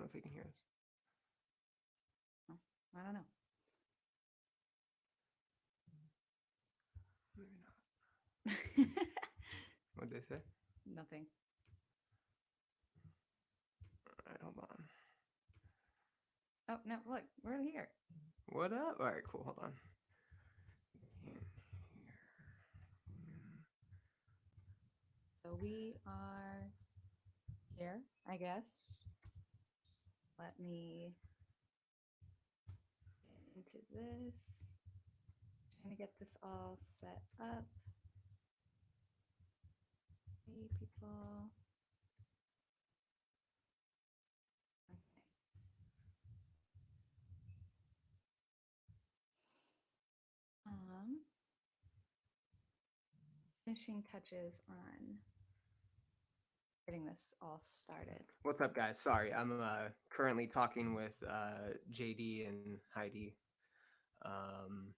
know if they can hear us. Oh, I don't know. Maybe not. What'd they say? Nothing. All right, hold on. Oh no! Look, we're here. What up? All right, cool. Hold on. So we are here, I guess. Let me get into this. Trying to get this all set up. Hey, people. Okay. Finishing touches on getting this all started. What's up, guys? Sorry, I'm currently talking with JD and Heidi. Um,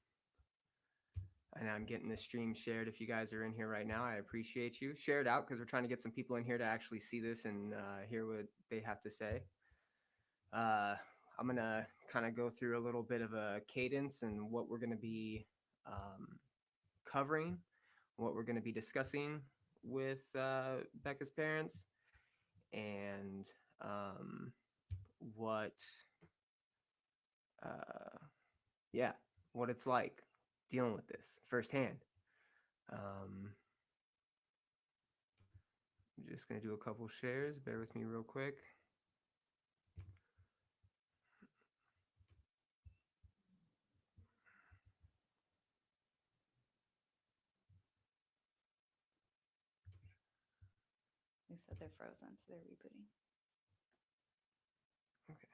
and I'm getting the stream shared. If you guys are in here right now, I appreciate you. Share it out because we're trying to get some people in here to actually see this and hear what they have to say. I'm going to kind of go through a little bit of a cadence and what we're going to be covering, what we're going to be discussing with Becca's parents, and what, yeah, what it's like dealing with this firsthand. I'm just going to do a couple shares. Bear with me real quick. They said they're frozen, so they're rebooting. Okay.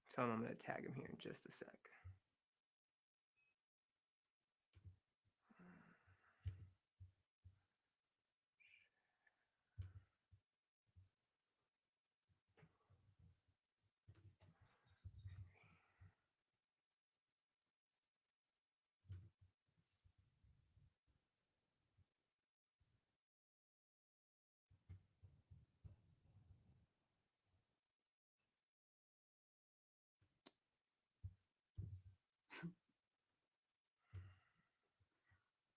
So I'm going to tag him here in just a sec.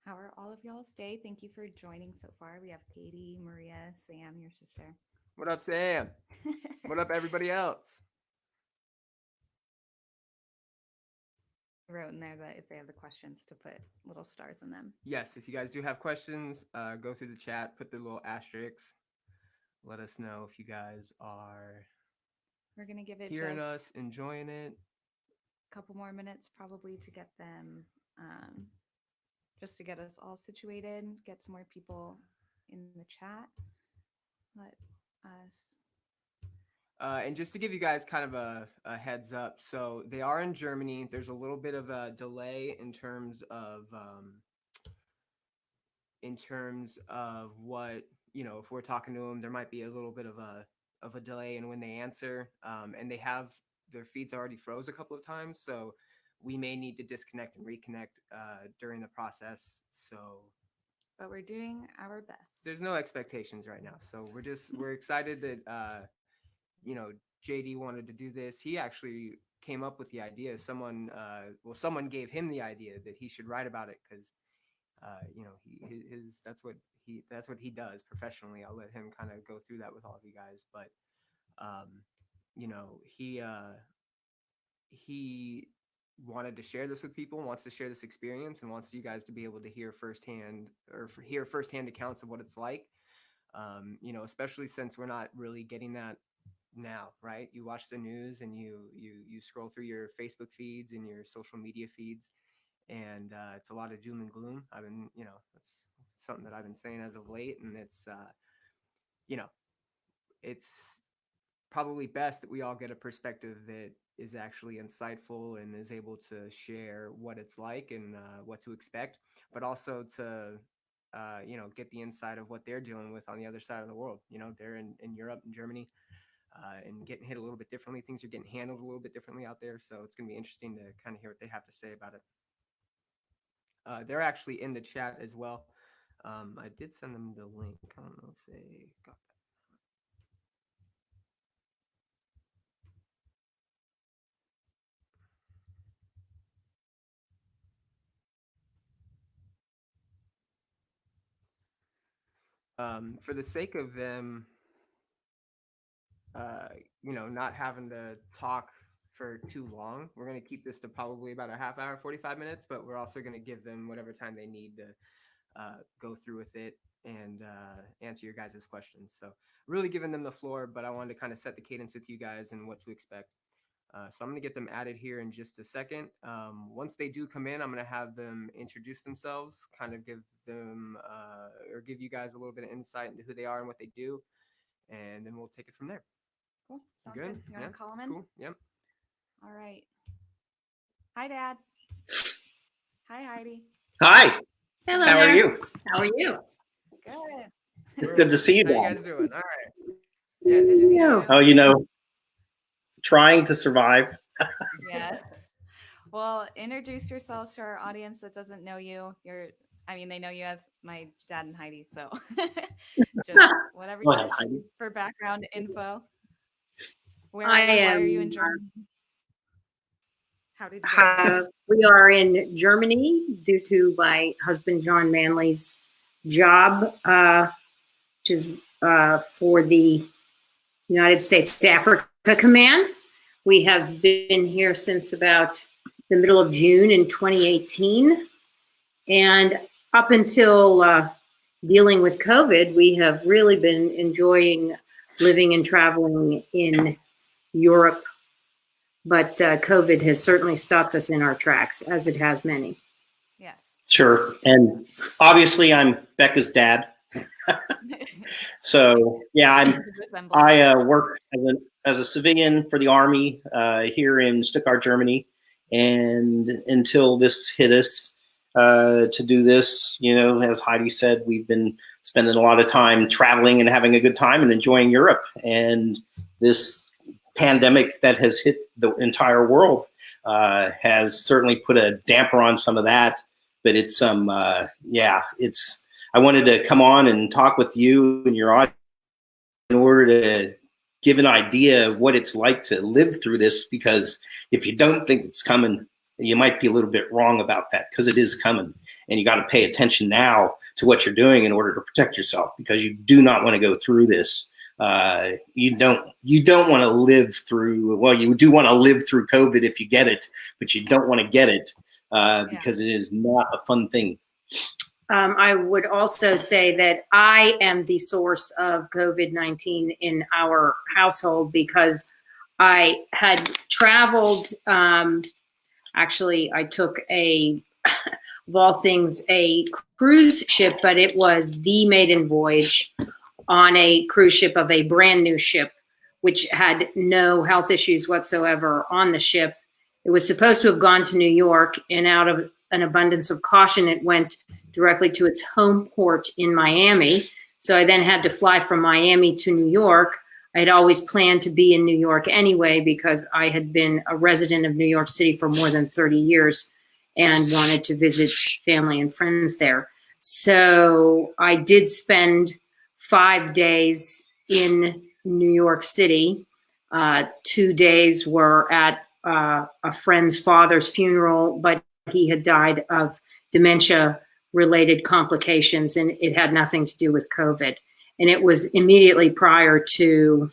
How are all of y'all's day? Thank you for joining so far. We have Katie, Maria, Sam, your sister. What up, Sam? What up, everybody else? I wrote in there that if they have the questions to put little stars in them. Yes, if you guys do have questions, go through the chat, put the little asterisks. Let us know if you guys are We're going to give it hearing just us, enjoying it. a couple more minutes probably to get them, just to get us all situated, get some more people in the chat. Let us. And just to give you guys kind of a heads up, so they are in Germany. There's a little bit of a delay in terms of what, you know, if we're talking to them, there might be a little bit of a delay in when they answer. And they have their feeds already froze a couple of times, so we may need to disconnect and reconnect during the process. So, but we're doing our best. There's no expectations right now, so we're excited that you know, JD wanted to do this. He actually came up with the idea. Someone gave him the idea that he should write about it because you know, that's what he does professionally. I'll let him kind of go through that with all of you guys, but you know, he wanted to share this with people, wants to share this experience, and wants you guys to be able to hear firsthand accounts of what it's like. You know, especially since we're not really getting that now, right? You watch the news and you scroll through your Facebook feeds and your social media feeds, and it's a lot of doom and gloom. You know, that's something that I've been saying as of late, and it's you know, it's probably best that we all get a perspective that is actually insightful and is able to share what it's like and what to expect, but also to get the insight of what they're dealing with on the other side of the world. They're in Europe and Germany, and getting hit a little bit differently. Things are getting handled a little bit differently out there. So it's going to be interesting to kind of hear what they have to say about it. They're actually in the chat as well. I did send them the link. I don't know if they got that. For the sake of them, not having to talk for too long, we're going to keep this to probably about a half hour, 45 minutes, but we're also going to give them whatever time they need to go through with it and answer your guys' questions. So really giving them the floor, but I wanted to kind of set the cadence with you guys and what to expect. So I'm going to get them added here in just a second. Once they do come in, I'm going to have them introduce themselves, kind of give them or give you guys a little bit of insight into who they are and what they do, and then we'll take it from there. Cool. Sounds good. You want to call them in? Cool. Yep. All right. Hi, Dad. Hi, Heidi. Hi. Hello. How there. are you? How are you? Good. Good to see you. How you guys doing? All right. Yes. Oh, trying to survive. Yes. Well, introduce yourselves to our audience that doesn't know you. They know you as my dad and Heidi. So just whatever you want for background info. Why are you in Germany? How did you go? We are in Germany due to my husband, John Manley's job, which is for the United States Africa Command. We have been here since about the middle of June in 2018. And up until dealing with COVID, we have really been enjoying living and traveling in Europe. But COVID has certainly stopped us in our tracks, as it has many. Yes. Sure. And obviously, I'm Becca's dad. So, yeah, I work as a civilian for the Army here in Stuttgart, Germany. And until this hit us to do this, as Heidi said, we've been spending a lot of time traveling and having a good time and enjoying Europe. And this pandemic that has hit the entire world has certainly put a damper on some of that. But it's I wanted to come on and talk with you and your audience in order to give an idea of what it's like to live through this, because if you don't think it's coming, you might be a little bit wrong about that, because it is coming, and you got to pay attention now to what you're doing in order to protect yourself, because you do not want to go through this. You don't want to live through, well, you do want to live through COVID if you get it, but you don't want to get it because it is not a fun thing. I would also say that I am the source of COVID-19 in our household, because I had traveled. Actually, I took of all things, a cruise ship, but it was the maiden voyage on a cruise ship of a brand new ship, which had no health issues whatsoever on the ship. It was supposed to have gone to New York, and out of an abundance of caution, it went directly to its home port in Miami. So I then had to fly from Miami to New York. I had always planned to be in New York anyway, because I had been a resident of New York City for more than 30 years and wanted to visit family and friends there. So I did spend 5 days in New York City. 2 days were at a friend's father's funeral, but he had died of dementia-related complications, and it had nothing to do with COVID. And it was immediately prior to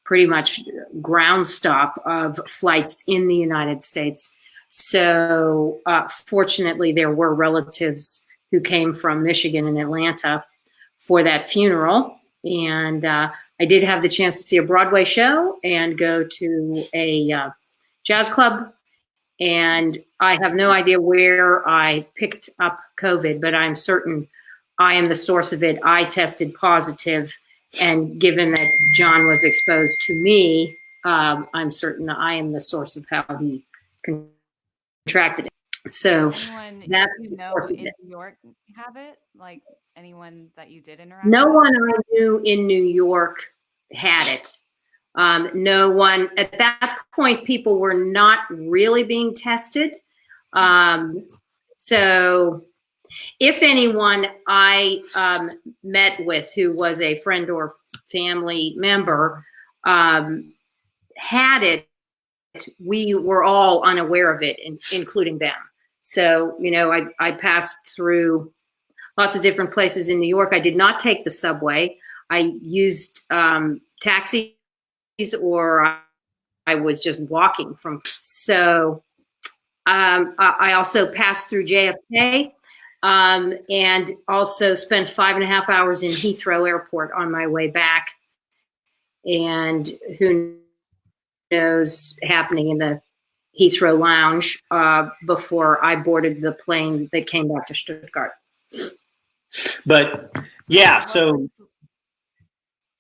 pretty much ground stop of flights in the United States. So fortunately, there were relatives who came from Michigan and Atlanta for that funeral. And I did have the chance to see a Broadway show and go to a jazz club. And I have no idea where I picked up COVID, but I'm certain I am the source of it. I tested positive, and given that John was exposed to me, I'm certain I am the source of how he contracted it. So Anyone that's you know in New York have it? Like anyone that you did interact no with? one I knew in New York had it. No one at that point. People were not really being tested. So if anyone I met with who was a friend or family member had it, we were all unaware of it, including them. So, you know, I passed through lots of different places in New York. I did not take the subway. I used taxis, or I was just walking from. So I also passed through JFK and also spent 5.5 hours in Heathrow Airport on my way back. And who knows happening in the Heathrow Lounge before I boarded the plane that came back to Stuttgart. But yeah, so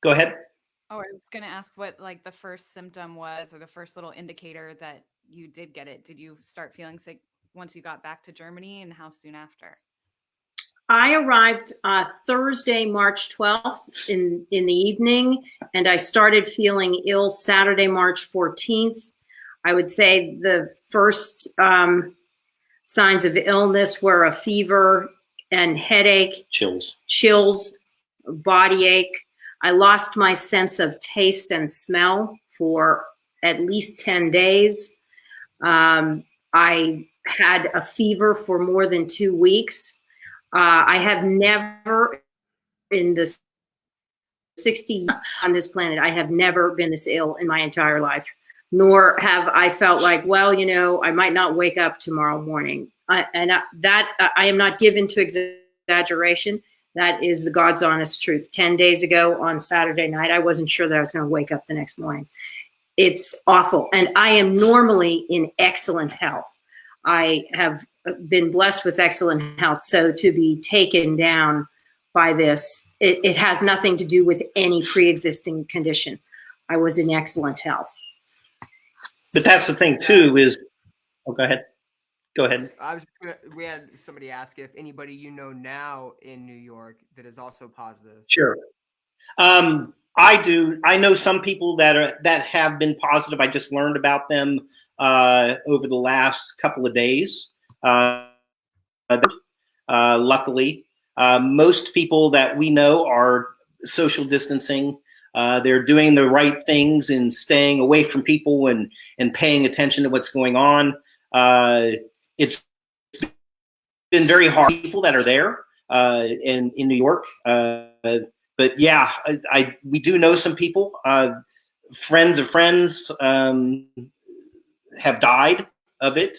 go ahead. Oh, I was going to ask what like the first symptom was, or the first little indicator that you did get it. Did you start feeling sick once you got back to Germany, and how soon after? I arrived Thursday, March 12th in the evening, and I started feeling ill Saturday, March 14th. I would say the first signs of illness were a fever and headache, chills, body ache. I lost my sense of taste and smell for at least 10 days. I had a fever for more than 2 weeks. I have never, in the 60 on this planet, I have never been this ill in my entire life, nor have I felt like, well, you know, I might not wake up tomorrow morning. I am not given to exaggeration. That is the God's honest truth. 10 days ago on Saturday night, I wasn't sure that I was going to wake up the next morning. It's awful. And I am normally in excellent health. I have been blessed with excellent health. So to be taken down by this, it has nothing to do with any pre-existing condition. I was in excellent health. But that's the thing too is, oh, go ahead. Go ahead. I was just gonna, we had somebody ask if anybody you know now in New York that is also positive. Sure. I do. I know some people that have been positive. I just learned about them over the last couple of days. Luckily, most people that we know are social distancing. They're doing the right things and staying away from people and paying attention to what's going on. It's been very hard. People that are there in New York. But yeah, we do know some people, friends of friends have died of it.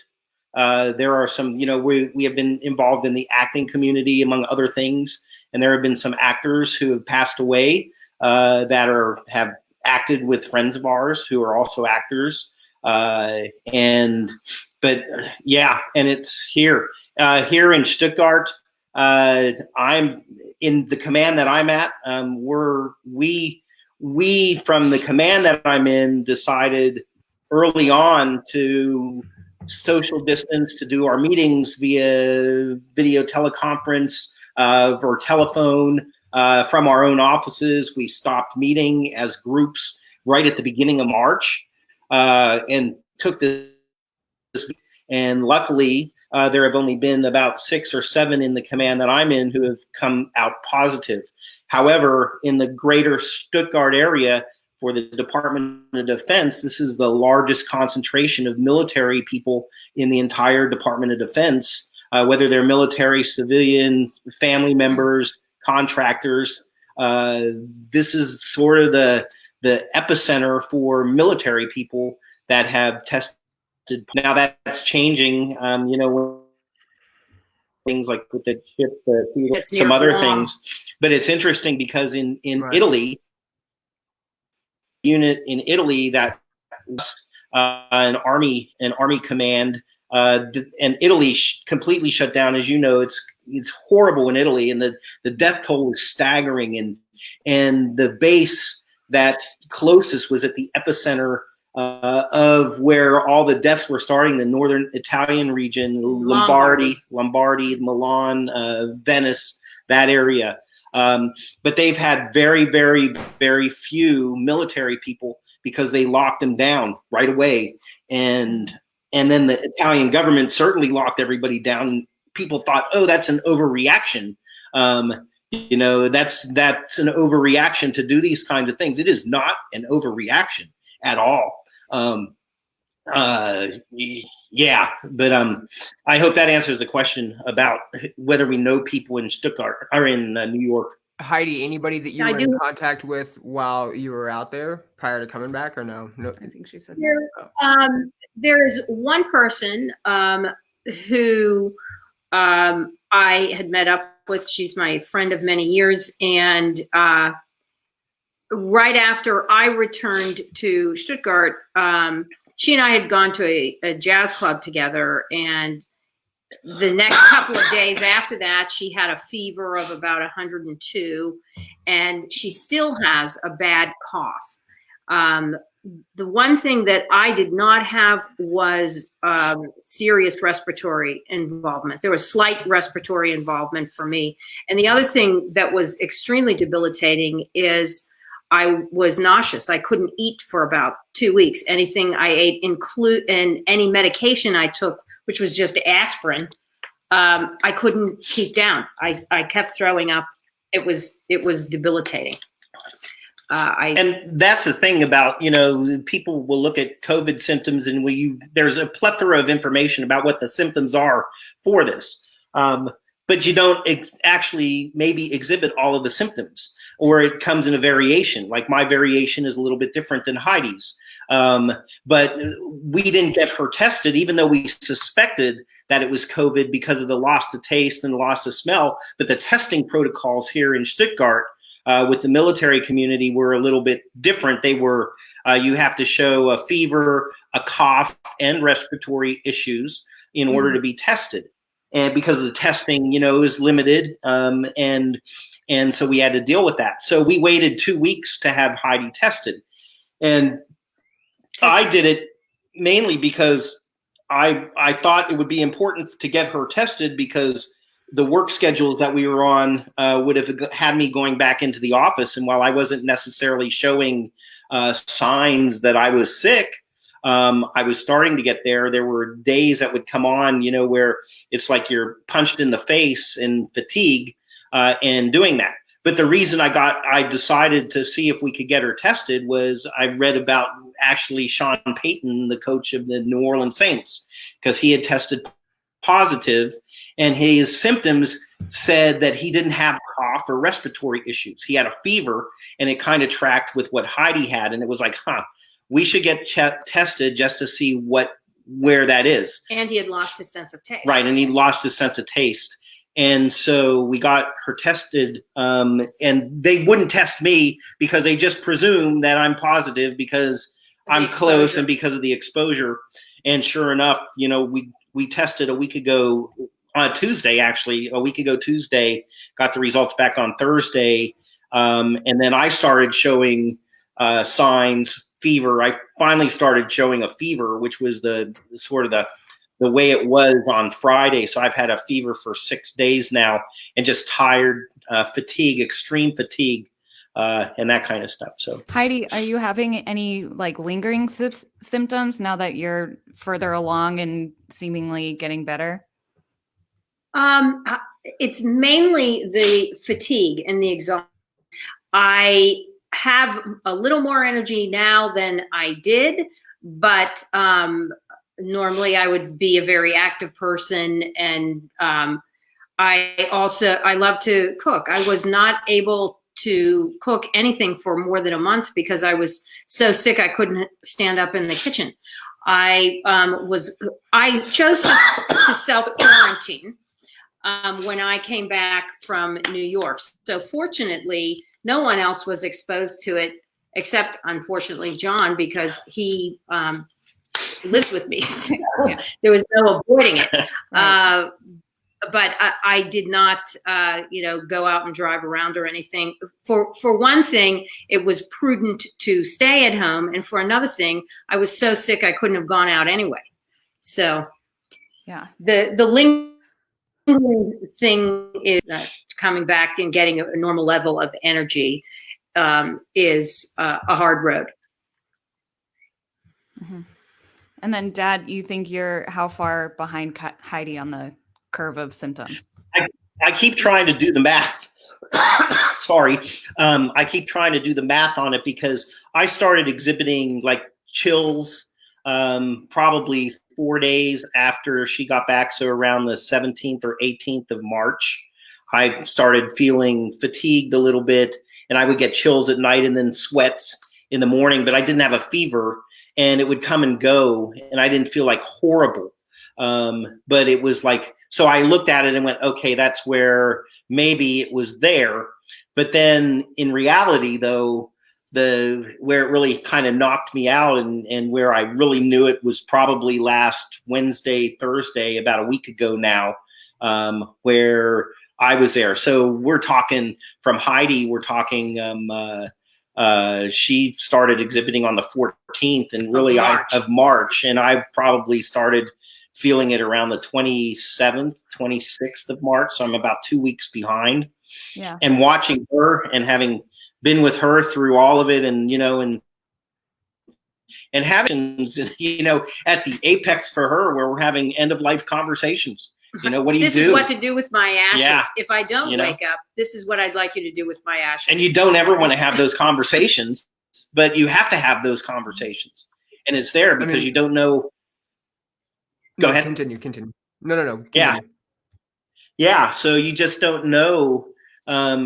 There are some, you know, we have been involved in the acting community, among other things, and there have been some actors who have passed away that have acted with friends of ours who are also actors. But yeah, and it's here in Stuttgart. I'm in the command that I'm at. We from the command that I'm in decided early on to social distance, to do our meetings via video teleconference or telephone from our own offices. We stopped meeting as groups right at the beginning of March and took this. And luckily, there have only been about 6 or 7 in the command that I'm in who have come out positive. However, in the greater Stuttgart area for the Department of Defense, this is the largest concentration of military people in the entire Department of Defense, whether they're military, civilian, family members, contractors. This is sort of the epicenter for military people that have tested. Now that's changing, you know, things like with the chip, some other things. But it's interesting because in right. Italy, unit in Italy that was an army command, and Italy completely shut down. As you know, it's horrible in Italy, and the death toll is staggering. And the base that's closest was at the epicenter of where all the deaths were starting, the northern Italian region, Lombardy, Milan, Venice, that area. But they've had very, very, very few military people because they locked them down right away. And then the Italian government certainly locked everybody down. People thought, oh, that's an overreaction. You know, that's an overreaction to do these kinds of things. It is not an overreaction at all. Yeah, but I hope that answers the question about whether we know people in Stuttgart or in New York. Heidi, anybody that you were in contact with while you were out there prior to coming back, or no? No, I think she said there is one person who I had met up with. She's my friend of many years, and right after I returned to Stuttgart, she and I had gone to a jazz club together, and the next couple of days after that, she had a fever of about 102, and she still has a bad cough. The one thing that I did not have was serious respiratory involvement. There was slight respiratory involvement for me. And the other thing that was extremely debilitating is I was nauseous. I couldn't eat for about 2 weeks. Anything I ate, and any medication I took, which was just aspirin, I couldn't keep down. I kept throwing up. It was debilitating. And that's the thing about, you know, people will look at COVID symptoms, and there's a plethora of information about what the symptoms are for this. But you don't actually maybe exhibit all of the symptoms, or it comes in a variation. Like my variation is a little bit different than Heidi's. But we didn't get her tested, even though we suspected that it was COVID because of the loss of taste and loss of smell. But the testing protocols here in Stuttgart with the military community were a little bit different. They were, you have to show a fever, a cough, and respiratory issues in order to be tested. And because of the testing, you know, is limited, and so we had to deal with that. So we waited 2 weeks to have Heidi tested. And I did it mainly because I thought it would be important to get her tested, because the work schedules that we were on would have had me going back into the office. And while I wasn't necessarily showing signs that I was sick, I was starting to get there. There were days that would come on, you know, where it's like you're punched in the face in fatigue and doing that. But the reason I decided to see if we could get her tested was I read about actually Sean Payton, the coach of the New Orleans Saints, because he had tested positive, and his symptoms said that he didn't have cough or respiratory issues. He had a fever, and it kind of tracked with what Heidi had. And it was like, we should get tested just to see where that is. And he had lost his sense of taste. Right, and he lost his sense of taste. And so we got her tested, and they wouldn't test me because they just presume that I'm positive because I'm close and because of the exposure. And sure enough, you know, we tested a week ago on Tuesday, actually, Tuesday, got the results back on Thursday. And then I started showing signs, fever. I finally started showing a fever, which was the way it was on Friday. So I've had a fever for 6 days now, and just tired, fatigue, extreme fatigue, and that kind of stuff. So Heidi, are you having any like lingering symptoms now that you're further along and seemingly getting better? It's mainly the fatigue and the exhaustion. I have a little more energy now than I did, but normally I would be a very active person. And I love to cook. I was not able to cook anything for more than a month because I was so sick I couldn't stand up in the kitchen. I chose to self-quarantine when I came back from New York. So fortunately, no one else was exposed to it except, unfortunately, John, because he lives with me. So there was no avoiding it. I did not, go out and drive around or anything. For one thing, it was prudent to stay at home, and for another thing, I was so sick I couldn't have gone out anyway. So, Yeah. the lingering thing is coming back and getting a normal level of energy is a hard road. Mm-hmm. And then, Dad, you think you're how far behind Heidi on the curve of symptoms? I keep trying to do the math. Sorry. I keep trying to do the math on it because I started exhibiting like chills probably 4 days after she got back. So around the 17th or 18th of March, I started feeling fatigued a little bit, and I would get chills at night and then sweats in the morning, but I didn't have a fever, and it would come and go, and I didn't feel like horrible. But it was like, so I looked at it and went, okay, that's where maybe it was there. But then in reality, though, where it really kind of knocked me out and where I really knew it was probably last Wednesday, Thursday, about a week ago now, where I was there. So we're talking from Heidi, we're talking, she started exhibiting on the 14th and really of March. And I probably started feeling it around the 27th, 26th of March. So I'm about 2 weeks behind. Yeah. And watching her and having been with her through all of it, and, and having, at the apex for her where we're having end of life conversations. What do you do? This is what to do with my ashes. Yeah. If I don't wake up, this is what I'd like you to do with my ashes. And you don't ever want to have those conversations, but you have to have those conversations. And it's there because you don't know. Go ahead. Continue. No. Continue. Yeah. Yeah. So you just don't know.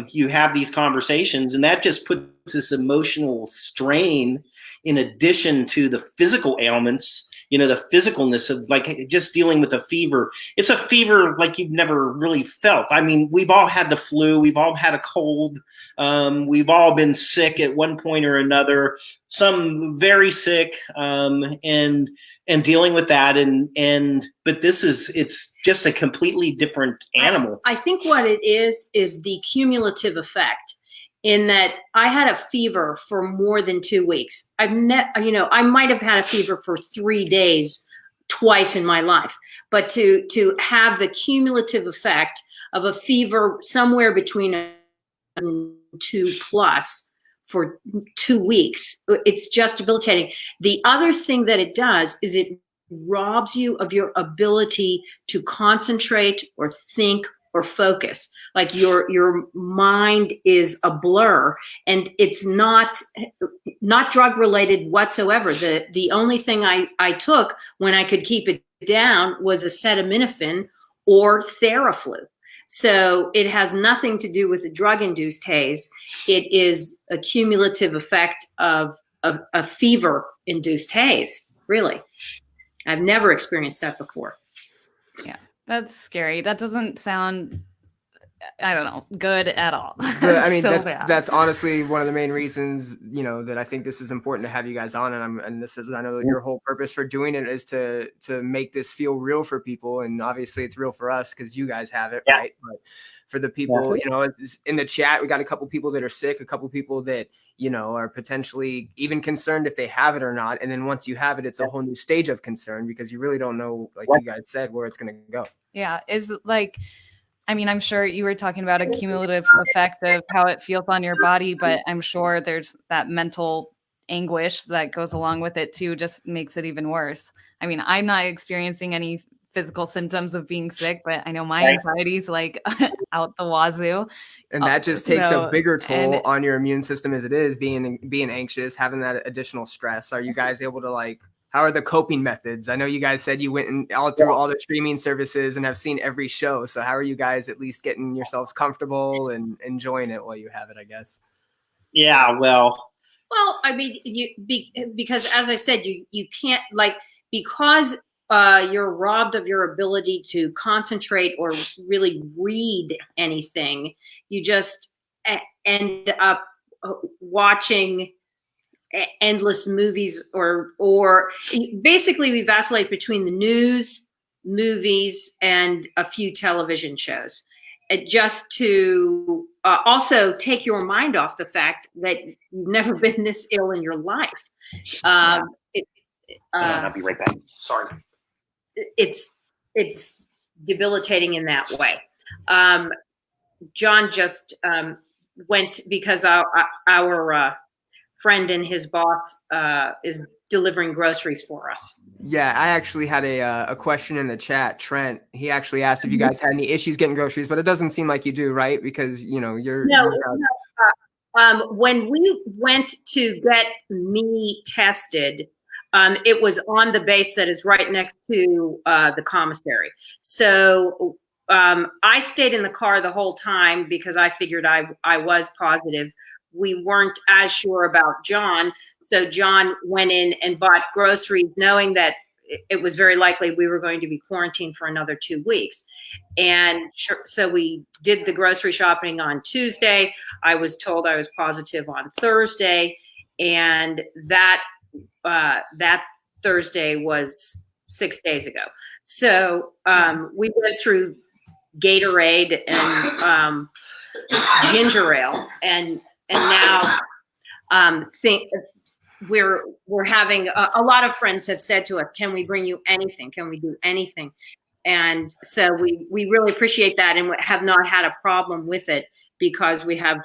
You have these conversations, and that just puts this emotional strain in addition to the physical ailments, the physicalness of like just dealing with a fever. It's a fever like you've never really felt. I mean, we've all had the flu. We've all had a cold. We've all been sick at one point or another, some very sick, and dealing with that. But it's just a completely different animal. I think what it is the cumulative effect, in that I had a fever for more than 2 weeks. I might have had a fever for 3 days twice in my life, but to have the cumulative effect of a fever somewhere between 2+ for 2 weeks, it's just debilitating. The other thing that it does is it robs you of your ability to concentrate or think or focus. Like your mind is a blur, and it's not drug related whatsoever. The only thing I took when I could keep it down was acetaminophen or Theraflu. So it has nothing to do with a drug-induced haze. It is a cumulative effect of a fever-induced haze, really. I've never experienced that before. Yeah, that's scary. That doesn't sound, I don't know, good at all. But, I mean, that's honestly one of the main reasons, that I think this is important to have you guys on. And this is, I know your whole purpose for doing it is to make this feel real for people. And obviously it's real for us because you guys have it, right? But for the people, in the chat, we got a couple people that are sick, a couple people that, are potentially even concerned if they have it or not. And then once you have it, it's a whole new stage of concern because you really don't know, like you guys said, where it's going to go. Yeah. I'm sure you were talking about a cumulative effect of how it feels on your body, but I'm sure there's that mental anguish that goes along with it too, just makes it even worse. I mean, I'm not experiencing any physical symptoms of being sick, but I know my anxiety is like out the wazoo. And that just takes a bigger toll on your immune system as it is being anxious, having that additional stress. Are you guys able to how are the coping methods? I know you guys said you went through all the streaming services and have seen every show. So how are you guys at least getting yourselves comfortable and enjoying it while you have it, I guess? Yeah, well, I mean, because as I said, you can't because you're robbed of your ability to concentrate or really read anything. You just end up watching endless movies or basically we vacillate between the news, movies, and a few television shows. Just to also take your mind off the fact that you've never been this ill in your life. I'll be right back. Sorry. It's debilitating in that way. John just went because our friend and his boss is delivering groceries for us. Yeah, I actually had a question in the chat. Trent, he actually asked if you guys had any issues getting groceries, but it doesn't seem like you do, right? Because you're when we went to get me tested, it was on the base that is right next to the commissary. So I stayed in the car the whole time because I figured I was positive. We weren't as sure about John. So John went in and bought groceries knowing that it was very likely we were going to be quarantined for another 2 weeks. And so we did the grocery shopping on Tuesday. I was told I was positive on Thursday. And that Thursday was 6 days ago. So we went through Gatorade and ginger ale, and now we're having a lot of friends have said to us, "Can we bring you anything? Can we do anything?" And so we really appreciate that, and have not had a problem with it because we have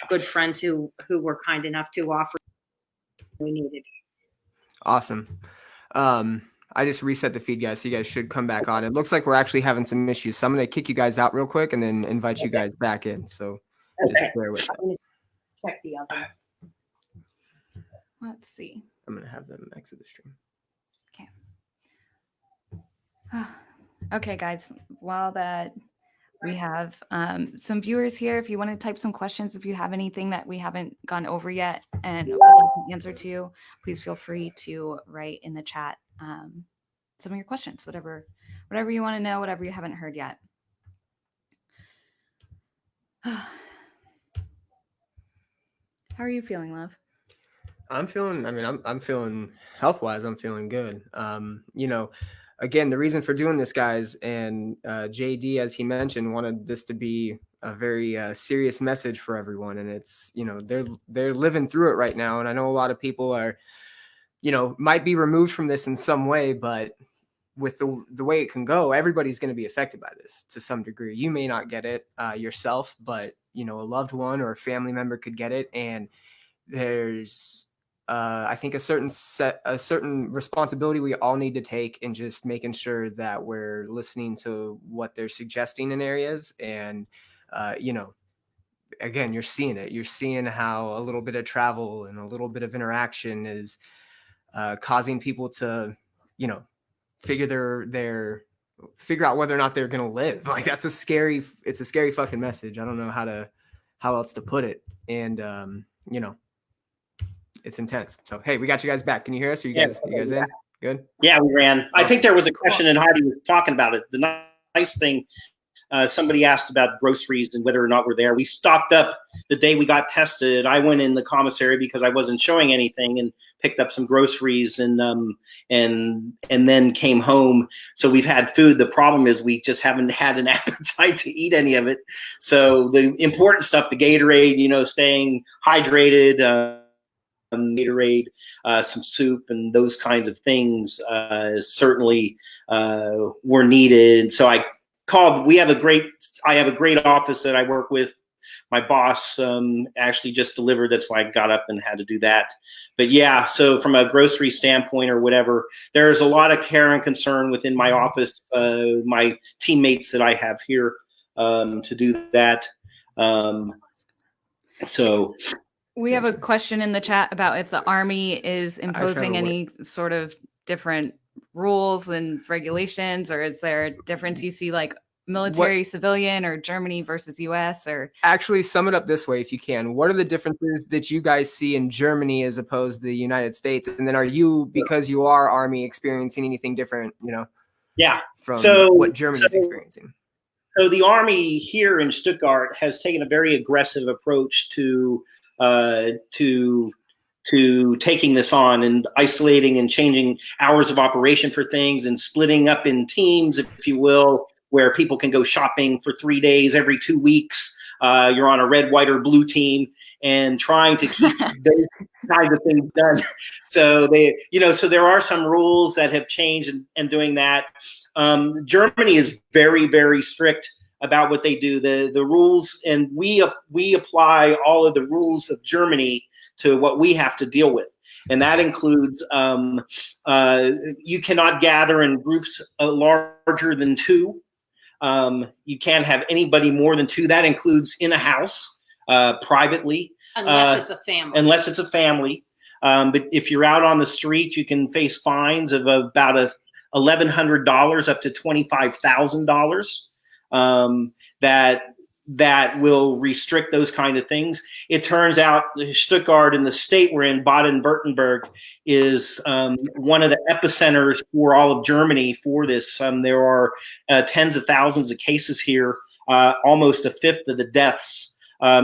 good friends who were kind enough to offer what we needed. awesome. I just reset the feed, guys, so you guys should come back on. It looks like we're actually having some issues, so I'm going to kick you guys out real quick and then invite you guys back in. So just bear with me. Check the other. Let's see. I'm going to have them exit the stream. Okay. Okay, guys. While that we have some viewers here, if you want to type some questions, if you have anything that we haven't gone over yet and would like an answer to, please feel free to write in the chat some of your questions, whatever you want to know, whatever you haven't heard yet. How are you feeling, love? I'm feeling health-wise, I'm feeling good. Again, the reason for doing this, guys, and JD, as he mentioned, wanted this to be a very serious message for everyone. And it's, they're living through it right now. And I know a lot of people are, might be removed from this in some way, but with the way it can go, everybody's going to be affected by this to some degree. You may not get it yourself, but, a loved one or a family member could get it. And there's, I think a certain responsibility we all need to take in just making sure that we're listening to what they're suggesting in areas. And, again, you're seeing it. You're seeing how a little bit of travel and a little bit of interaction is causing people to, figure out whether or not they're going to live. Like it's a scary fucking message. I don't know how else to put it. And, it's intense. So, hey, we got you guys back. Can you hear us? Are you guys in? Good? Yeah, we ran. I think there was a question and Heidi was talking about it. The nice thing, somebody asked about groceries and whether or not we're there. We stocked up the day we got tested. I went in the commissary because I wasn't showing anything and picked up some groceries and then came home. So we've had food. The problem is we just haven't had an appetite to eat any of it. So the important stuff, the Gatorade, staying hydrated, Gatorade, some soup, and those kinds of things certainly were needed. So I called. I have a great office that I work with. My boss actually just delivered. That's why I got up and had to do that. But yeah, so from a grocery standpoint or whatever, there's a lot of care and concern within my office, my teammates that I have here to do that. So we have a question in the chat about if the Army is imposing any sort of different rules and regulations, or is there a difference you see, like military, civilian, or Germany versus US? Or actually sum it up this way if you can. What are the differences that you guys see in Germany as opposed to the United States? And then are you, because you are Army, experiencing anything different, yeah, from what Germany is experiencing? So the Army here in Stuttgart has taken a very aggressive approach to to taking this on and isolating and changing hours of operation for things and splitting up in teams, if you will, where people can go shopping for 3 days every 2 weeks. You're on a red, white, or blue team, and trying to keep those kinds of things done. So so there are some rules that have changed and doing that. Germany is very, very strict about what they do. The rules, and we apply all of the rules of Germany to what we have to deal with. And that includes you cannot gather in groups larger than 2. You can't have anybody more than 2. That includes in a house, privately. Unless it's a family. Unless it's a family. But if you're out on the street, you can face fines of about $1,100 up to $25,000 that will restrict those kind of things. It turns out Stuttgart, in the state we're in, Baden-Württemberg, is one of the epicenters for all of Germany for this. There are tens of thousands of cases here, almost a fifth of the deaths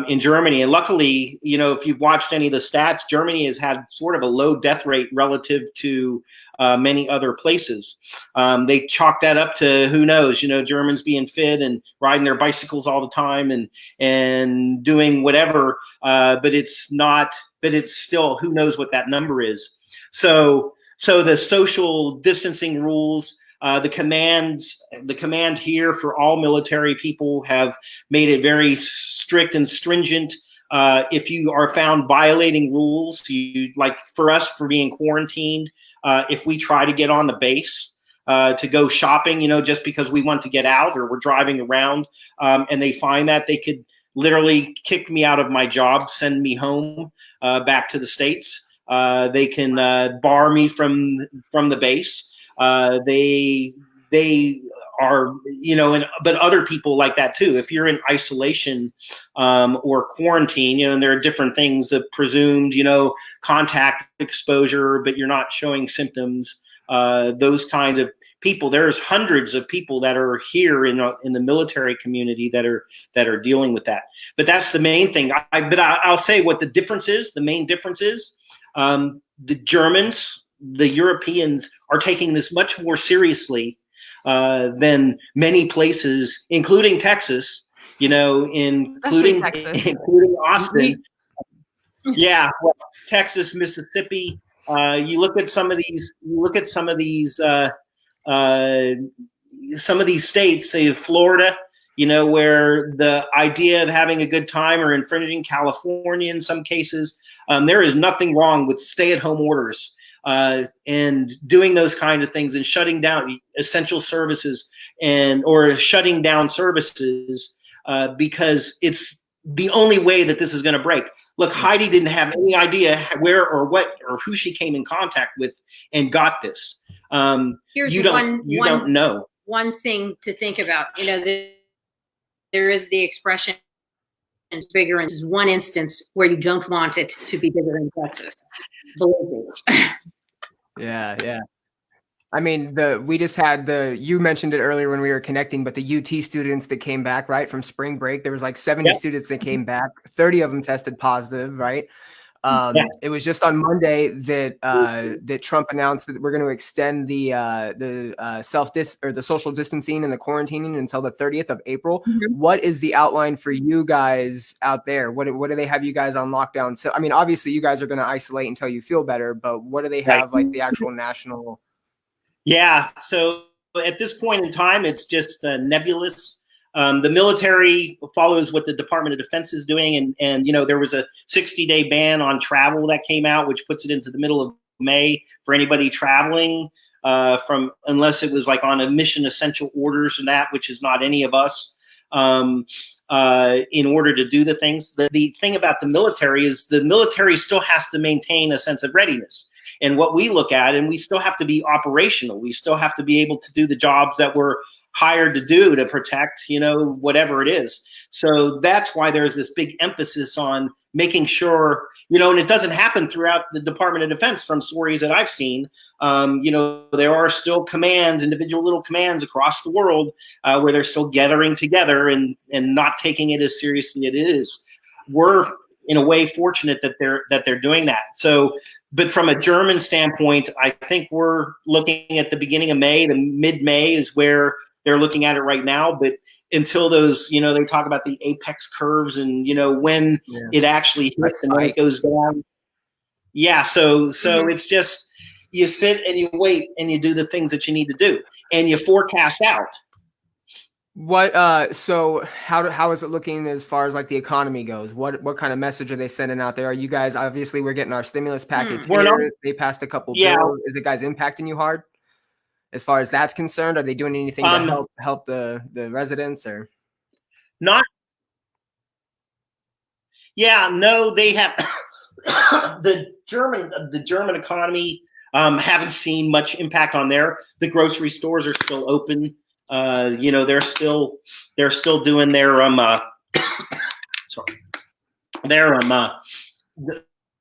in Germany. And luckily, if you've watched any of the stats, Germany has had sort of a low death rate relative to many other places. They chalk that up to, who knows, Germans being fit and riding their bicycles all the time and doing whatever. But it's still, who knows what that number is. So the social distancing rules, the command here for all military people have made it very strict and stringent. If you are found violating rules, like for us, for being quarantined, if we try to get on the base to go shopping, just because we want to get out or we're driving around, and they find that, they could literally kick me out of my job, send me home back to the States. They can bar me from the base. They are, but other people like that too. If you're in isolation or quarantine, and there are different things, the presumed, contact exposure, but you're not showing symptoms. Those kinds of people. There's hundreds of people that are here in the military community that are dealing with that. But that's the main thing. I'll say what the difference is. The main difference is the Germans, the Europeans, are taking this much more seriously than many places, including Texas, including Austin. Yeah, well, Texas, Mississippi. You look at some of these states, say Florida, where the idea of having a good time, or infringing, California in some cases. There is nothing wrong with stay-at-home orders and doing those kind of things and shutting down essential services or shutting down services because it's the only way that this is going to break. Look, Heidi didn't have any idea where or what or who she came in contact with and got this. Here's you don't know. One thing to think about, there is the expression, bigger, and this is one instance where you don't want it to be bigger in Texas. Believe me. Yeah. I mean, we just had you mentioned it earlier when we were connecting, but the UT students that came back, right, from spring break, there was like 70 students that came back, 30 of them tested positive, right? It was just on Monday that Trump announced that we're going to extend the social distancing and the quarantining until the 30th of April. Mm-hmm. What is the outline for you guys out there? What do they have you guys on lockdown? So, I mean, obviously you guys are going to isolate until you feel better, but what do they have like the actual national? Yeah. So at this point in time, it's just nebulous. The military follows what the Department of Defense is doing. And there was a 60-day ban on travel that came out, which puts it into the middle of May for anybody traveling unless it was like on a mission essential orders and that, which is not any of us, in order to do the things. The thing about the military is the military still has to maintain a sense of readiness. And what we look at, and we still have to be operational. We still have to be able to do the jobs that we're hired to do to protect, whatever it is. So that's why there's this big emphasis on making sure, and it doesn't happen throughout the Department of Defense from stories that I've seen. There are still commands, individual little commands across the world where they're still gathering together and not taking it as seriously as it is. in a way fortunate that they're doing that. So, but from a German standpoint, I think we're looking at the beginning of May. The mid-May is where they're looking at it right now. But until those, they talk about the apex curves and when it actually hits and when it goes down. Yeah, so it's just you sit and you wait and you do the things that you need to do and you forecast out. So how is it looking as far as like the economy goes? What kind of message are they sending out there? Are you guys, obviously we're getting our stimulus package here. They passed a couple bills. Is it guys impacting you hard as far as that's concerned? Are they doing anything to help the residents or not? Yeah, no, they have the German economy haven't seen much impact on there. The grocery stores are still open. They're still doing their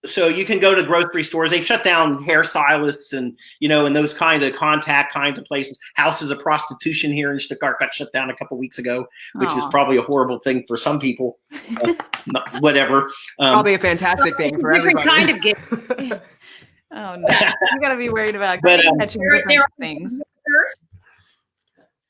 so you can go to grocery stores. They've shut down hairstylists and and those kinds of contact kinds of places. Houses of prostitution here in Stuttgart got shut down a couple weeks ago, which is probably a horrible thing for some people. Whatever. Probably a fantastic thing for different everybody. kind of gift. Oh no, you gotta be worried about catching different things.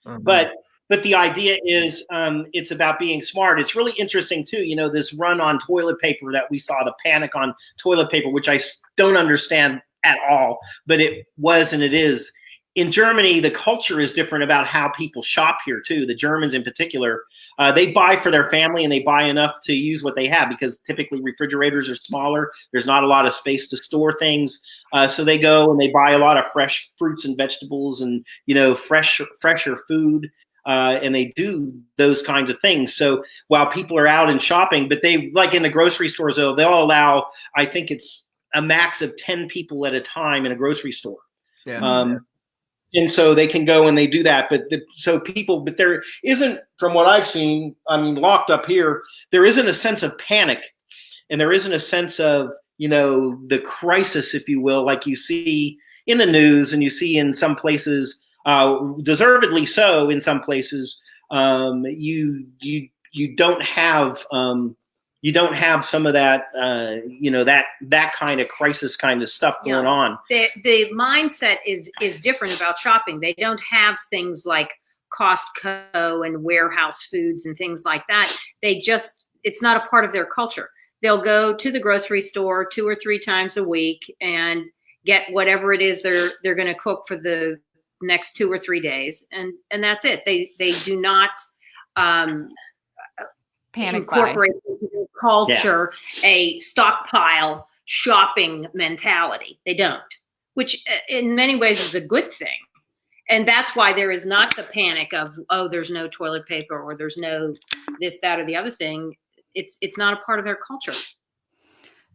But the idea is it's about being smart. It's really interesting too, this run on toilet paper that we saw, the panic on toilet paper, which I don't understand at all, but it was and it is. In Germany, the culture is different about how people shop here too. The Germans in particular, they buy for their family and they buy enough to use what they have because typically refrigerators are smaller. There's not a lot of space to store things. So they go and they buy a lot of fresh fruits and vegetables and, fresher food. And they do those kinds of things. So while people are out and shopping, but they, like in the grocery stores, they'll allow, I think it's a max of 10 people at a time in a grocery store. Yeah. And so they can go and they do that. But there isn't, from what I've seen, locked up here, there isn't a sense of panic and there isn't a sense of, the crisis, if you will, like you see in the news and you see in some places, deservedly so in some places. You don't have some of that that kind of crisis kind of stuff going on. The mindset is different about shopping. They don't have things like Costco and warehouse foods and things like that. It's not a part of their culture. They'll go to the grocery store 2 or 3 times a week and get whatever it is they're going to cook for the next 2 or 3 days, and that's it. They do not Panic incorporate into their culture a stockpile shopping mentality. They don't, which in many ways is a good thing. And that's why there is not the panic of, oh, there's no toilet paper or there's no this, that, or the other thing. It's not a part of their culture.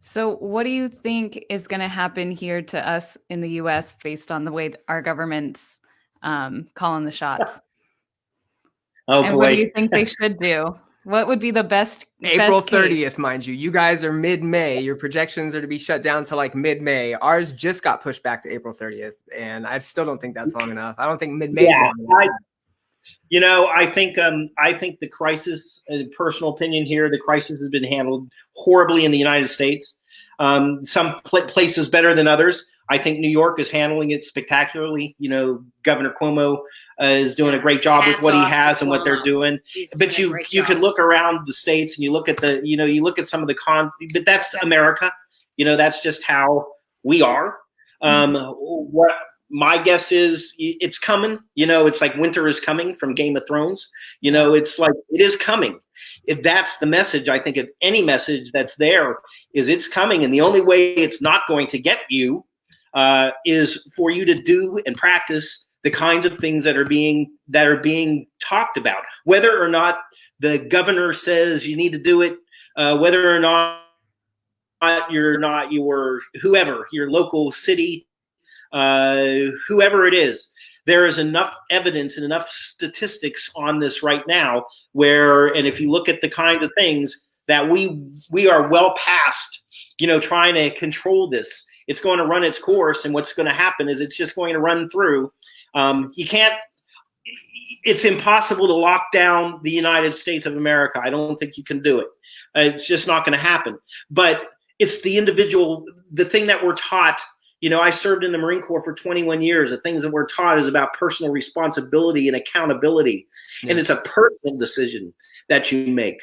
So what do you think is going to happen here to us in the U.S. based on the way that our government's calling the shots? Oh, and boy. What do you think they should do? What would be the best April best 30th, case? mind you. You guys are mid-May. Your projections are to be shut down to like mid-May. Ours just got pushed back to April 30th, and I still don't think that's long enough. I don't think mid-May is long enough. I think the crisis, personal opinion here, the crisis has been handled horribly in the United States. Some places better than others. I think New York is handling it spectacularly. Governor Cuomo is doing a great job with what he has and what they're doing. But you can look around the states and you look at you look at some of the but that's America. That's just how we are. What my guess is, it's coming. It's like winter is coming from Game of Thrones. It's like it is coming. If that's the message, I think if any message that's there is it's coming, and the only way it's not going to get you is for you to do and practice the kinds of things that are being talked about, whether or not the governor says you need to do it, whether or not your whoever, your local city, whoever it is. There is enough evidence and enough statistics on this right now and if you look at the kinds of things that we are well past, trying to control this. It's going to run its course, and what's going to happen is it's just going to run through. It's impossible to lock down the United States of America. I don't think you can do it. It's just not going to happen. But it's the individual, the thing that we're taught. You know, I served in the Marine Corps for 21 years. The things that we're taught is about personal responsibility and accountability. Yeah. And it's a personal decision that you make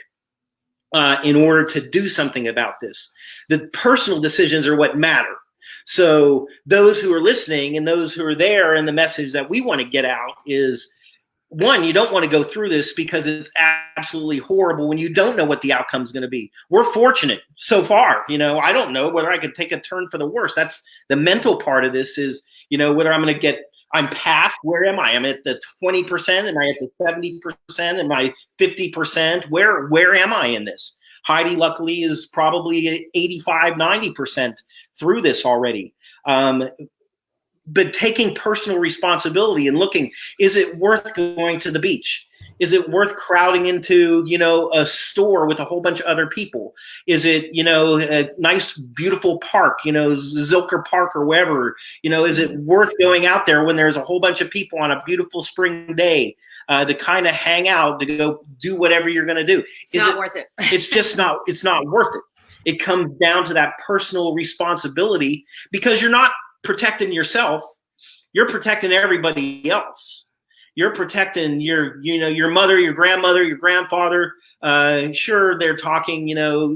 in order to do something about this. The personal decisions are what matter. So those who are listening and those who are there, and the message that we want to get out is, one, you don't want to go through this because it's absolutely horrible when you don't know what the outcome is going to be. We're fortunate so far. You know, I don't know whether I could take a turn for the worse. That's the mental part of this is, you know, whether I'm going to get, I'm past, where am I? I'm at the 20%, am I at the 70%, am I 50%? Where am I in this? Heidi, luckily, is probably 85, 90% through this already. But taking personal responsibility and looking, is it worth going to the beach? Is it worth crowding into, you know, a store with a whole bunch of other people? Is it, you know, a nice, beautiful park, you know, Zilker Park or wherever, you know, is it worth going out there when there's a whole bunch of people on a beautiful spring day to kind of hang out, to go do whatever you're going to do? It's not worth it. It's just not, it's not worth it. It comes down to that personal responsibility, because you're not protecting yourself, you're protecting everybody else. You're protecting your, you know, your mother, your grandmother, your grandfather. Sure, they're talking, you know,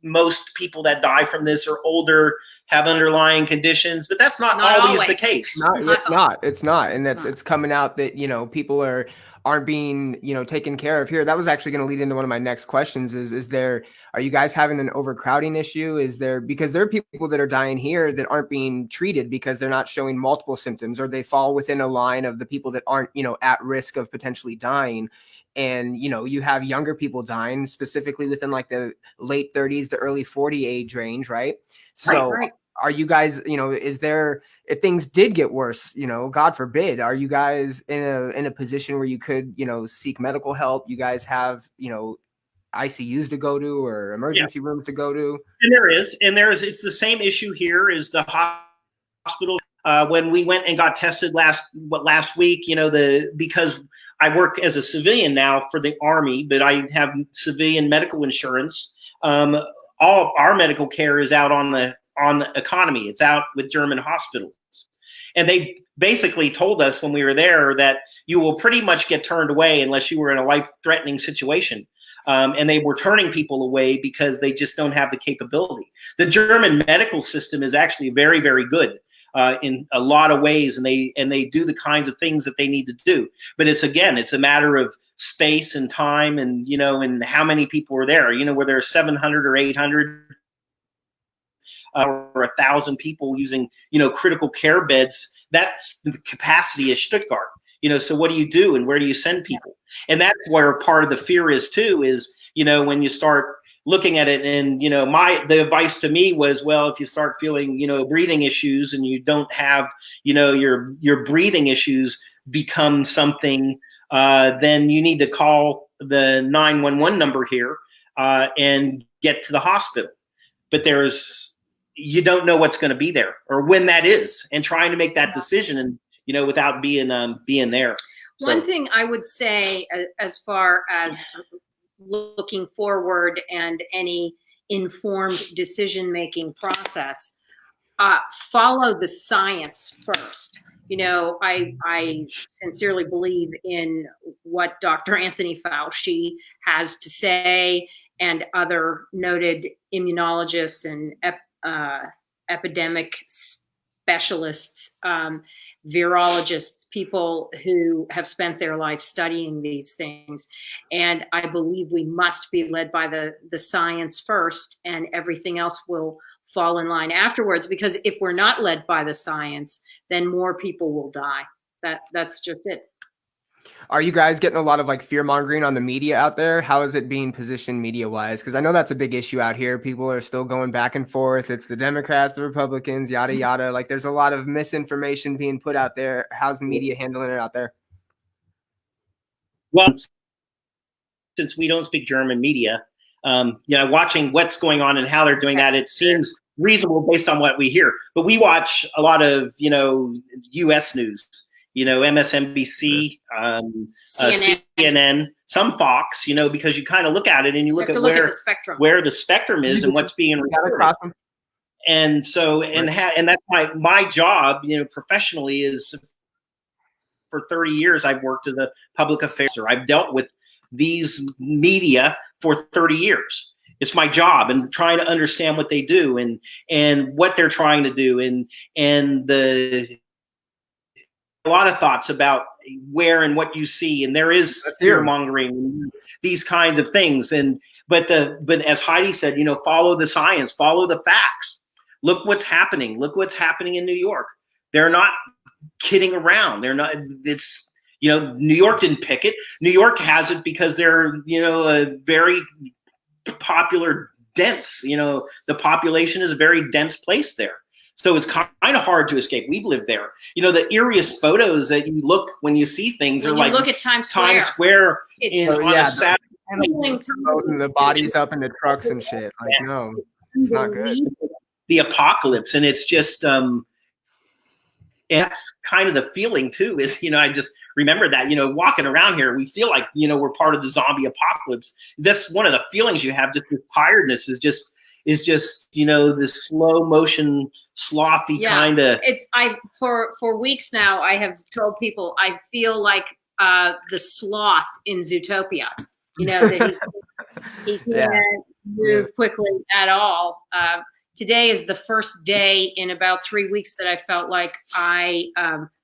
most people that die from this are older, have underlying conditions, but that's not always the case. It's not. And it's coming out that, you know, people aren't being, you know, taken care of here. That was actually going to lead into one of my next questions are you guys having an overcrowding issue? Because there are people that are dying here that aren't being treated because they're not showing multiple symptoms, or they fall within a line of the people that aren't, you know, at risk of potentially dying. And, you know, you have younger people dying specifically within like the late 30s to early 40 age range. Right. So right. Are you guys, you know, if things did get worse, you know, God forbid, are you guys in a position where you could, you know, seek medical help? You guys have, you know, ICUs to go to or emergency rooms to go to? And it's the same issue here is the hospital. When we went and got tested last week, you know, because I work as a civilian now for the Army, but I have civilian medical insurance. All our medical care is out on the economy. It's out with German hospitals. And they basically told us when we were there that you will pretty much get turned away unless you were in a life-threatening situation. And they were turning people away because they just don't have the capability. The German medical system is actually very, very good in a lot of ways, and they do the kinds of things that they need to do. But it's a matter of space and time, and, you know, and how many people are there. You know, where there are 700 or 800 or 1,000 people using, you know, critical care beds. That's the capacity of Stuttgart. You know, so what do you do, and where do you send people? And that's where part of the fear is too, is, you know, when you start looking at it, and, you know, the advice to me was, well, if you start feeling, you know, breathing issues, and you don't have, you know, your breathing issues become something, then you need to call the 911 number here and get to the hospital. But you don't know what's going to be there or when that is, and trying to make that decision, and, you know, without being there. So, one thing I would say as far as looking forward and any informed decision-making process, follow the science first. You know, I sincerely believe in what Dr. Anthony Fauci has to say, and other noted immunologists and epidemic specialists, virologists, people who have spent their life studying these things. And I believe we must be led by the science first, and everything else will fall in line afterwards. Because if we're not led by the science, then more people will die. That's just it. Are you guys getting a lot of like fear mongering on the media out there? How is it being positioned media wise? Because I know that's a big issue out here. People are still going back and forth. It's the Democrats, the Republicans, yada, yada. Like there's a lot of misinformation being put out there. How's the media handling it out there? Well, since we don't speak German media, you know, watching what's going on and how they're doing that, it seems reasonable based on what we hear. But we watch a lot of, you know, U.S. news. MSNBC, CNN. CNN, some Fox, because you kind of look at it and you look You at have to look where at the spectrum. where the spectrum is and what's being You gotta recorded. cross them. And so, and that's my job, professionally, is for 30 years, I've worked as a public affairs. I've dealt with these media for 30 years. It's my job, and trying to understand what they do and what they're trying to do, and a lot of thoughts about where and what you see, and there is fear mongering, these kinds of things. But as Heidi said, follow the science, follow the facts. Look what's happening. Look what's happening in New York. They're not kidding around. They're not. It's New York didn't pick it. New York has it because they're a very popular, dense. The population is a very dense place there. So it's kind of hard to escape. We've lived there. The eeriest photos that you look when you see things When are you like look at Times Square. on a Saturday. Loading the bodies up into trucks and shit. Like, no, it's not good. The apocalypse, and it's just that's kind of the feeling too. Is I just remember that walking around here, we feel like we're part of the zombie apocalypse. That's one of the feelings you have. Just the tiredness is just this slow motion, slothy kind of. It's for weeks now. I have told people I feel like the sloth in Zootopia. That he can't move quickly at all. Today is the first day in about 3 weeks that I felt like I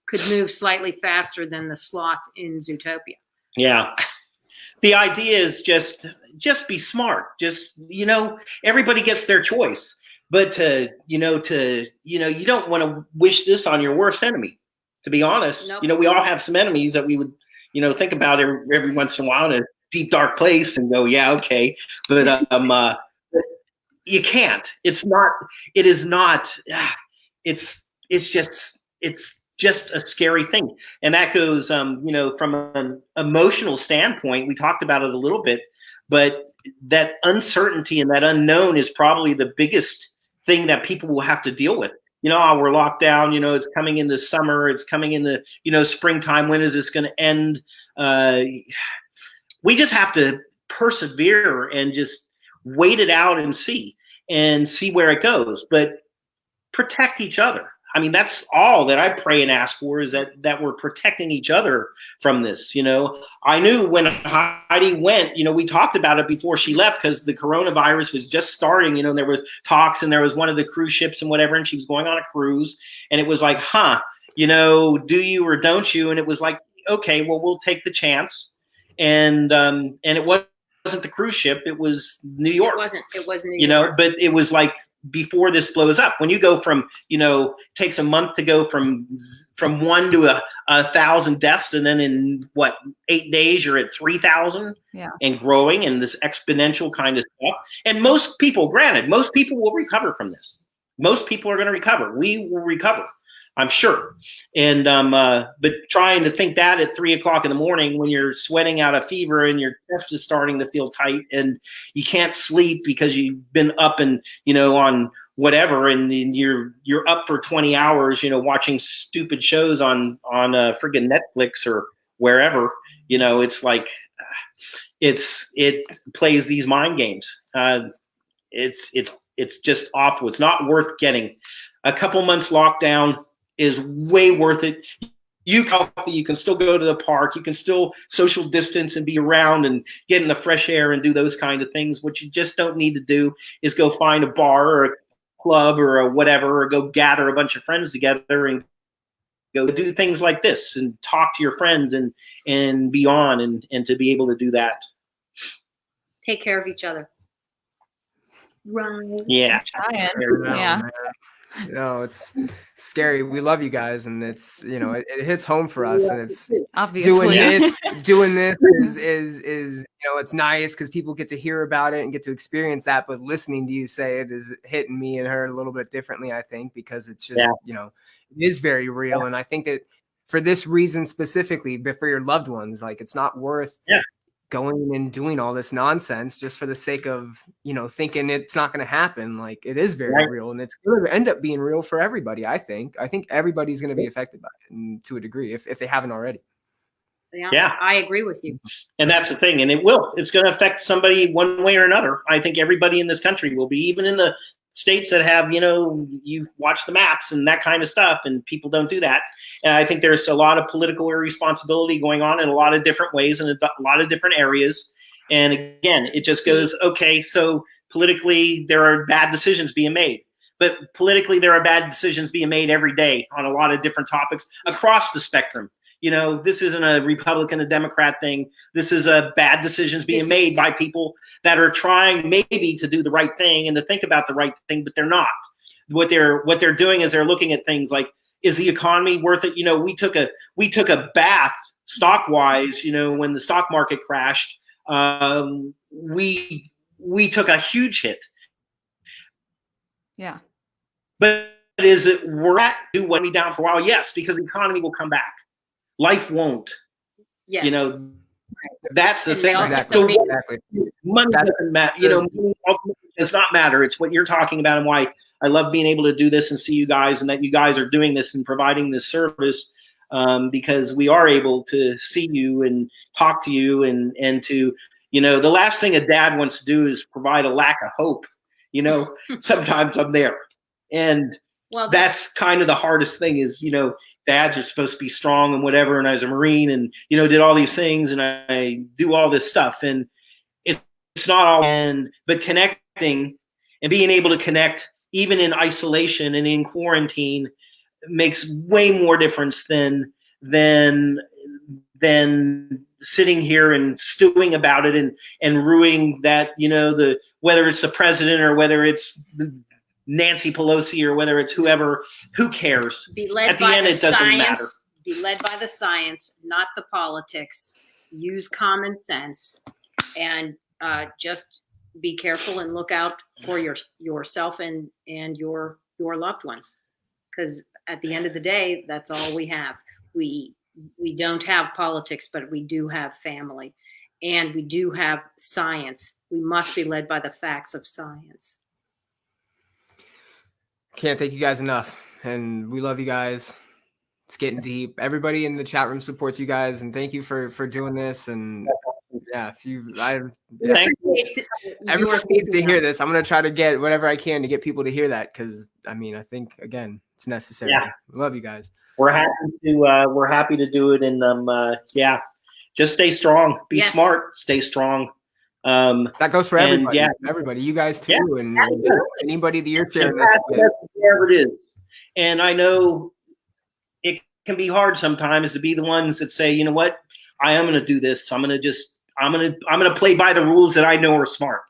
could move slightly faster than the sloth in Zootopia. Yeah. The idea is just be smart. Just, everybody gets their choice, but you don't want to wish this on your worst enemy, to be honest. Nope. We all have some enemies that we would, think about every once in a while in a deep, dark place and go, yeah, okay. But, you can't. It's just a scary thing. And that goes, from an emotional standpoint, we talked about it a little bit, but that uncertainty and that unknown is probably the biggest thing that people will have to deal with. We're locked down, it's coming into summer, it's coming into, springtime. When is this going to end? We just have to persevere and just wait it out and see where it goes, but protect each other. I mean, that's all that I pray and ask for, is that we're protecting each other from this. I knew when Heidi went, we talked about it before she left, because the coronavirus was just starting. There were talks, and there was one of the cruise ships and whatever, and she was going on a cruise, and it was like, do you or don't you? And it was like, okay, well, we'll take the chance. And it wasn't the cruise ship; it was New York. It wasn't New York. But it was like, before this blows up, when you go from, takes a month to go from 1 to 1,000 deaths, and then in 8 days you're at 3,000 and growing, and this exponential kind of stuff. And most people will recover from this. Most people are going to recover. We will recover, I'm sure. And but trying to think that at 3 o'clock in the morning, when you're sweating out a fever and your chest is starting to feel tight and you can't sleep because you've been up and on whatever, and you're up for 20 hours, watching stupid shows on friggin' Netflix or wherever, it's like it plays these mind games. It's just awful. It's not worth getting. A couple months lockdown is way worth it. You can still go to the park. You can still social distance and be around and get in the fresh air and do those kind of things. What you just don't need to do is go find a bar or a club or a whatever, or go gather a bunch of friends together and go do things like this and talk to your friends and be on and to be able to do that. Take care of each other. Right. Yeah. Yeah. No, it's scary. We love you guys, and it's it hits home for us, and it's Obviously. doing this is it's nice because people get to hear about it and get to experience that. But listening to you say it is hitting me and her a little bit differently, I think, because it's just it is very real, and I think that for this reason specifically, but for your loved ones, like, it's not worth going and doing all this nonsense just for the sake of, you know, thinking it's not going to happen. Like, it is very Right. real, and it's going to end up being real for everybody. I think everybody's going to be affected by it, and to a degree, if they haven't already. Yeah, I agree with you. And that's the thing. And it's going to affect somebody one way or another. I think everybody in this country will be, even in the states that have, you know, you watch the maps and that kind of stuff, and people don't do that. And I think there's a lot of political irresponsibility going on in a lot of different ways and a lot of different areas. And again, it just goes, okay, so politically there are bad decisions being made. But politically, there are bad decisions being made every day on a lot of different topics across the spectrum. You know, this isn't a Republican, a Democrat thing. This is a bad decisions being made by people that are trying maybe to do the right thing and to think about the right thing, but they're not. What they're doing is they're looking at things like, is the economy worth it? You know, we took a bath stock wise. You know, when the stock market crashed, we took a huge hit. Yeah. But is it worth it to weigh me down for a while? Yes, because the economy will come back. Life won't. Yes. You know, that's the And thing. Exactly. So Exactly. money doesn't matter. You know, money ultimately does not matter. It's what you're talking about, and why I love being able to do this and see you guys, and that you guys are doing this and providing this service, because we are able to see you and talk to you, and to, you know, the last thing a dad wants to do is provide a lack of hope. You know, sometimes I'm there, and that's kind of the hardest thing is, you know, dads are supposed to be strong and whatever. And I was a Marine and, you know, did all these things and I do all this stuff, and it's not all, but connecting and being able to connect even in isolation and in quarantine makes way more difference than sitting here and stewing about it and ruining that, you know, whether it's the president or whether it's Nancy Pelosi or whether it's whoever, who cares? Be led At the by end, the it doesn't science. matter. Be led by the science, not the politics. Use common sense, and just be careful and look out for yourself and your loved ones. Because at the end of the day, that's all we have. We don't have politics, but we do have family, and we do have science. We must be led by the facts of science. Can't thank you guys enough, and we love you guys. It's getting deep. Everybody in the chat room supports you guys, and thank you for doing this. And yeah, everyone needs to hear this. I'm gonna try to get whatever I can to get people to hear that, because I mean, I think again, it's necessary. Yeah. We love you guys. We're happy to do it, and just stay strong, be smart, stay strong. That goes for everybody. Yeah, everybody, you guys too, Yeah, and absolutely. anybody that you're sharing. Whatever it is, and I know it can be hard sometimes to be the ones that say, you know what, I am going to do this. I'm going to play by the rules that I know are smart.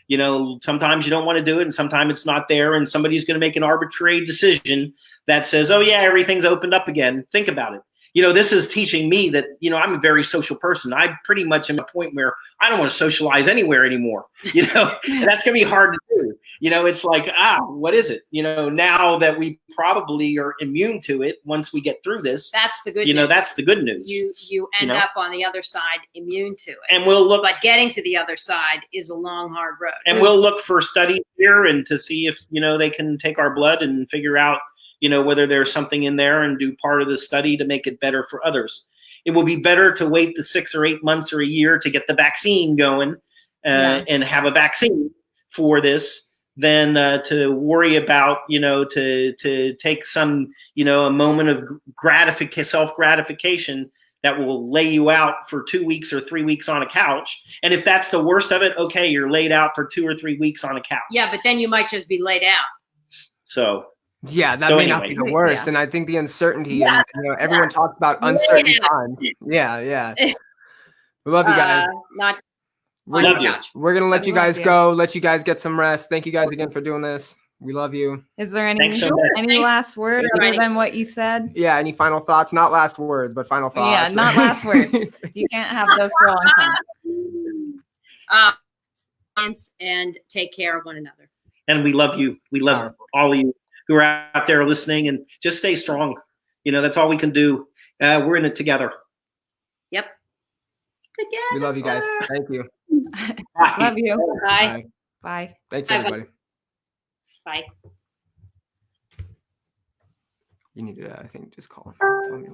You know, sometimes you don't want to do it, and sometimes it's not there, and somebody's going to make an arbitrary decision that says, oh yeah, everything's opened up again. Think about it. You know, this is teaching me that, you know, I'm a very social person. I pretty much am at a point where I don't want to socialize anywhere anymore. You know, and that's going to be hard to do. You know, it's like, what is it? You know, now that we probably are immune to it once we get through this. That's the good news. You know, that's the good news. You end up on the other side immune to it. And we'll look. But getting to the other side is a long, hard road. And we'll look for studies here and to see if, you know, they can take our blood and figure out, you know, whether there's something in there and do part of the study to make it better for others. It will be better to wait the 6 or 8 months or a year to get the vaccine going and have a vaccine for this than to worry about, you know, to take some, you know, a moment of self-gratification that will lay you out for 2 weeks or 3 weeks on a couch. And if that's the worst of it, okay, you're laid out for 2 or 3 weeks on a couch. Yeah, but then you might just be laid out. So. Yeah, that may not be the worst. Yeah. And I think the uncertainty, and, you know, everyone talks about uncertain times. Yeah. We love you guys. We're going to let you guys go, let you guys get some rest. Thank you guys again for doing this. We love you. Is there any last word other than what you said? Yeah, any final thoughts? Not last words, but final thoughts. Yeah, not last words. You can't have those for a long time. And take care of one another. And we love you. We love all of you who are out there listening, and just stay strong. You know, that's all we can do. We're in it together. Yep. Together. We love you guys. Thank you. Love you. Bye. Bye. Bye. Thanks, Have a- everybody. Bye. You need to, I think, just call him. Tell him you love him.